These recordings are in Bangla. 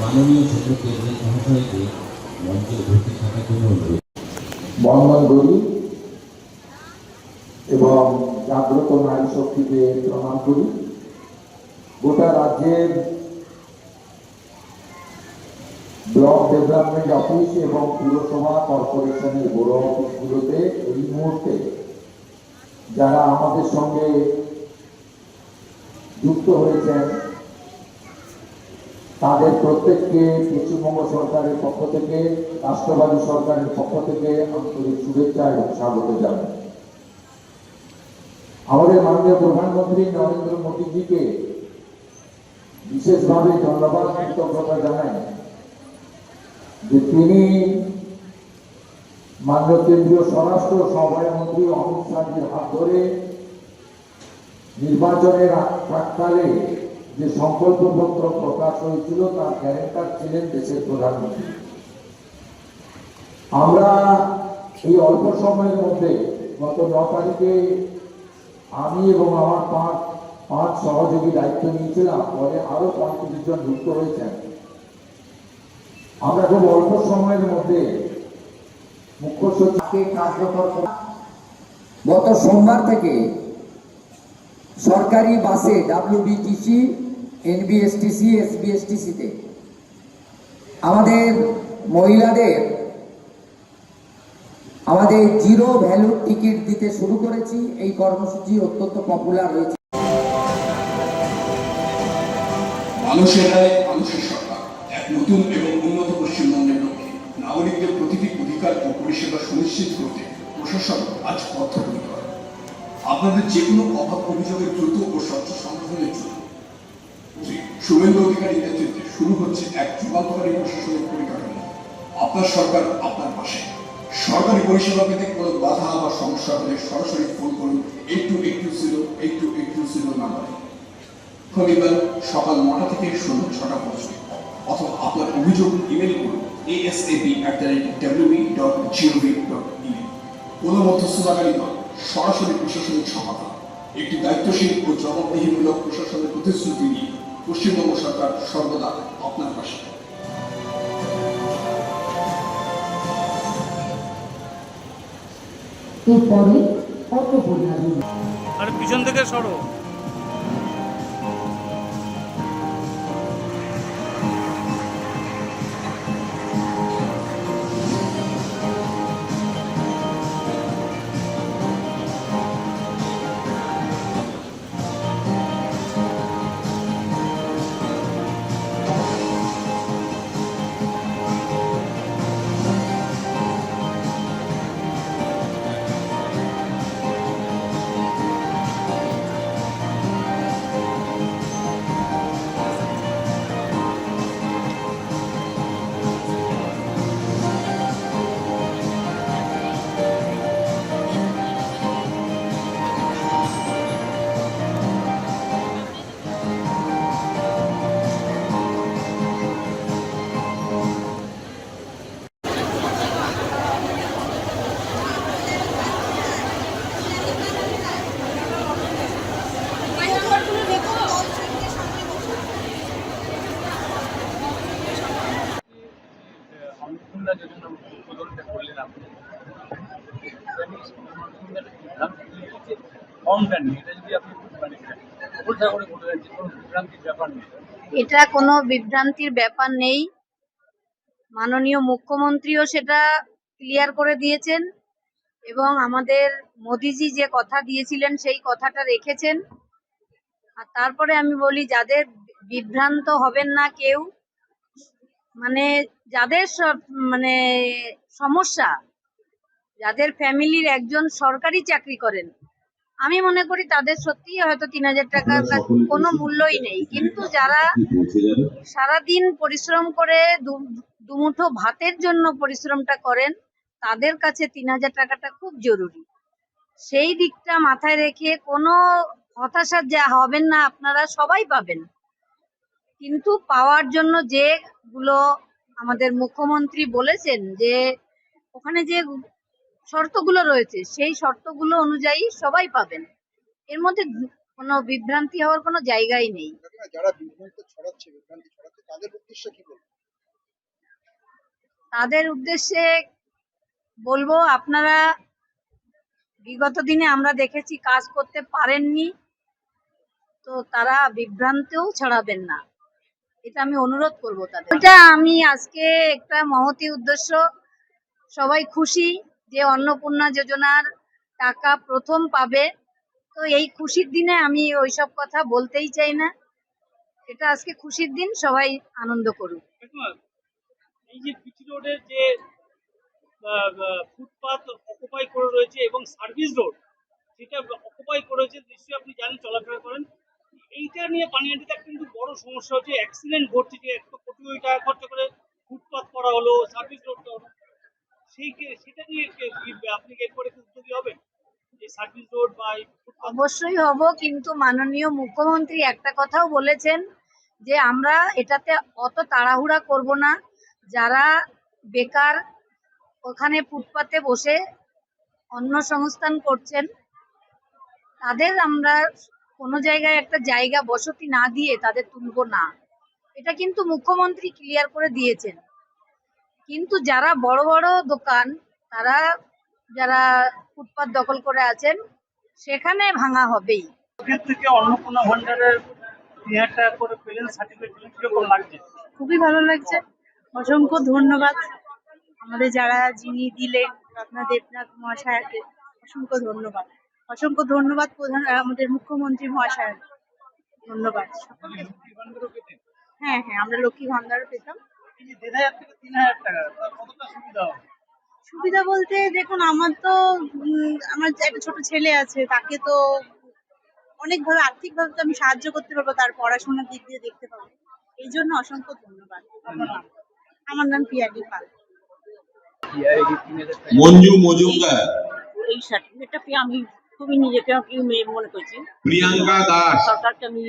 মাননীয় ছোট কেন্দ্রের মহাশয়কে মঞ্চে উপস্থিত থাকার জন্য অনুরোধ। বন্দন করি এবং জাগ্রত নারী শক্তিকে প্রণাম করি। গোটা রাজ্যের ব্লক ডেভেলপমেন্ট অফিস এবং পুরসভা কর্পোরেশনের বড় অফিসগুলোতে এই মুহূর্তে যারা আমাদের সঙ্গে যুক্ত হয়েছেন তাদের প্রত্যেককে পশ্চিমবঙ্গ সরকারের পক্ষ থেকে, রাষ্ট্রবাদী সরকারের পক্ষ থেকে আন্তরিক শুভেচ্ছা এবং স্বাগত জানাই। আমাদের মাননীয় প্রধানমন্ত্রী নরেন্দ্র মোদীজিকে বিশেষভাবে ধন্যবাদ, কৃতজ্ঞতা জানাই যে তিনি মাননীয় কেন্দ্রীয় স্বরাষ্ট্র সভাপতি অমিত শাহের হাত ধরে নির্বাচনের প্রাক্কালে যে সংকল্পপত্র প্রকাশ হয়েছিল তার গ্যারেন্টার ছিলেন দেশের প্রধানমন্ত্রী। আমরা এই অল্প সময়ের মধ্যে গত 9 তারিখে আমি এবং আমার পাঁচ সহযোগী দায়িত্ব নিয়েছিলাম, পরে আরো 35 জন যুক্ত হয়েছেন। আমরা খুব অল্প সময়ের মধ্যে মুখ্য সচিবকে কার্যকর গত সোমবার থেকে সরকারি বাসে WBTC, NBSTC, SBSTC-তে আমাদের মহিলাদের আমাদের জিরো ভ্যালু টিকিট দিতে শুরু করেছি। এই কর্মসূচি অত্যন্ত পপুলার হয়েছে। মানুষের রায় মানুষের সরকার, এক নতুন এবং উন্নত পশ্চিমবঙ্গের লক্ষ্যে নাগরিকদের প্রতিটি অধিকার ও পরিষেবা সুনিশ্চিত করতে প্রশাসন আজ বদ্ধপরিকর। আপনাদের যে কোনো অভাব অভিযোগের দ্রুত ও স্বচ্ছ সমাধানের জন্য শুভেন্দু অধিকারী নেতৃত্বে শুরু হচ্ছে এক যুগান্তকারী প্রশাসনিক পরিকাঠামো। আপনার সরকার আপনার পাশে। সরকারি পরিষেবা পেতে কোনো বাধা বা সমস্যা হলে সরাসরি ফোন করুন 8280 নাম্বারে। শনিবার সকাল 9টা থেকে সন্ধ্যা 6টা পর্যন্ত, অথবা আপনার অভিযোগ ইমেল করুন asap@wb.gov.in। কোনো মধ্যস্থতাকারী নয়, সরাসরি প্রশাসনিক সমাধান। একটি দায়িত্বশীল ও জবাবদিহিমূলক প্রশাসনের প্রতিশ্রুতি নিয়ে পশ্চিমবঙ্গ সরকার সর্বদা আপনার পাশে। এরপরে অর্থপরিহার আর পিছন থেকে সরো। এটা কোনো বিভ্রান্তির ব্যাপার নেই। মাননীয় মুখ্যমন্ত্রীও সেটা ক্লিয়ার করে দিয়েছেন এবং আমাদের মোদিজি যে কথা দিয়েছিলেন সেই কথাটা রেখেছেন। আর তারপরে আমি বলি, যাদের বিভ্রান্ত হবেন না কেউ, মানে যাদের মানে সমস্যা, যাদের ফ্যামিলির একজন সরকারি চাকরি করেন, আমি মনে করি তাদের সত্যিই হয়তো 3000 টাকার কোনো মূল্যই নেই, কিন্তু যারা সারাদিন পরিশ্রম করে দুমুঠো ভাতের জন্য পরিশ্রমটা করেন, তাদের কাছে 3000 টাকাটা খুব জরুরি। সেই দিকটা মাথায় রেখে কোনো হতাশা যা হবেন না, আপনারা সবাই পাবেন। কিন্তু পাওয়ার জন্য যেগুলো আমাদের মুখ্যমন্ত্রী বলেছেন, যে ওখানে যে শর্তগুলো রয়েছে সেই শর্তগুলো অনুযায়ী সবাই পাবেন। এর মধ্যে কোনো বিভ্রান্তি হওয়ার কোনো জায়গাই নেই। যারা বিভ্রান্তি ছড়াচ্ছে তাদের উদ্দেশ্যে কি বলবেন? তাদের উদ্দেশ্যে বলবো, আপনারা বিগত দিনে আমরা দেখেছি কাজ করতে পারেননি, তো তারা বিভ্রান্তিও ছড়াবেন না, এটা আমি অনুরোধ করবো তাদের। এটা আমি আজকে একটা মহতী উদ্দেশ্য, সবাই খুশি যে অন্নপূর্ণা যোজনার টাকা প্রথম পাবে, তো এই খুশির দিনে আমি ওইসব কথা বলতেই চাই না। এটা আজকে খুশির দিন, সবাই আনন্দ করুক। এই যে বিচি রোডের যে ফুটপাত অকুপাই করে রয়েছে এবং সার্ভিস রোড যেটা অকুপাই করেছে, নিশ্চয়ই আপনি জানেন, চলাফেরা করেন, এইটা নিয়ে পানিহাটিতে কিন্তু বড় সমস্যা হচ্ছে, অ্যাক্সিডেন্ট ঘটছে, যে 1 কোটি টাকা খরচ করে ফুটপাত করা হলো, সার্ভিস রোডটা হলো, সেটা নিয়ে আপনি এরপরে কি উদ্যোগী হবেন, যে সার্ভিস রোড বা ফুটপাত? অবশ্যই হব, কিন্তু মাননীয় মুখ্যমন্ত্রী একটা কথাও বলেছেন যে আমরা এটাতে অত তাড়াহুড়া করব না, যারা বেকার ওখানে ফুটপাতে বসে অন্য সংস্থান করছেন তাদের আমরা কোনো জায়গায় একটা জায়গা বসতি না দিয়ে তাদের তুলব না, এটা কিন্তু মুখ্যমন্ত্রী ক্লিয়ার করে দিয়েছেন। কিন্তু যারা বড় বড় দোকান, তারা যারা ফুটপাত দখল করে আছেন, সেখানে ভাঙা হবেই। এর থেকে অন্নপূর্ণা ভান্ডারের 3000 টাকা করে পেলেন, সার্টিফিকেট পেলেন, কিরকম লাগছে? খুবই ভালো লাগছে, অসংখ্য ধন্যবাদ আমাদের যারা যিনি দিলেন রত্না দেবনাথ মহাশয়কে, অসংখ্য ধন্যবাদ। অসংখ্য ধন্যবাদ প্রধান আমাদের মুখ্যমন্ত্রী মহাশয়, ধন্যবাদ সকলকে। লক্ষ্মী ভান্ডারও পেতেন? হ্যাঁ হ্যাঁ, আমরা লক্ষ্মী ভান্ডারও পেতাম। এই যে 1500 থেকে 3000 টাকা, তার কতটা সুবিধা হবে? সুবিধা বলতে দেখুন, আমার তো আমার একটা ছোট ছেলে আছে, তাকে তো অনেকভাবে আর্থিকভাবে তো আমি সাহায্য করতে পারবো, তার পড়াশোনার দিক দিয়ে দেখতে পাবো, এই জন্য অসংখ্য ধন্যবাদ। আমার নাম পিয়ালি পাল। মঞ্জু মজুমদার, এই সার্টিফিকেটটা পেয়ে আমি খুবই নিজেকে মেয়ে মনে করছি। প্রিয়াঙ্কা দাস, সরকারকে আমি,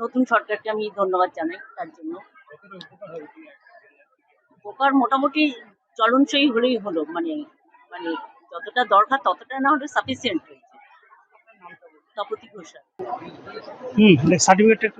নতুন সরকারকে আমি ধন্যবাদ জানাই তার জন্য। উপকার মোটামুটি চলনসই হলেই হলো, মানে মানে যতটা দরকার ততটা না হলে সাফিসিয়েন্ট হয়েছে। তপতি ঘোষাল। সার্টিফিকেট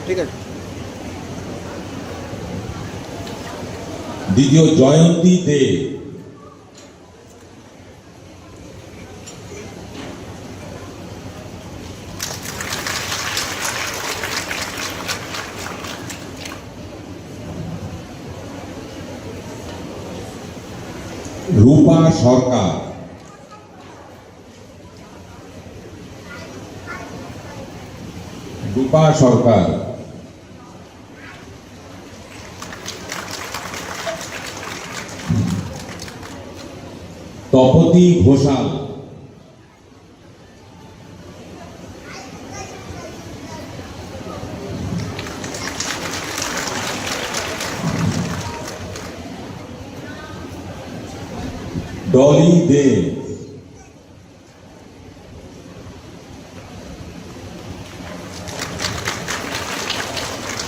ঠিক আছে। দ্বিতীয় জয়ন্তী দে, রূপা সরকার, রূপা সরকার, তপতি ঘোষাল, ডলি দে,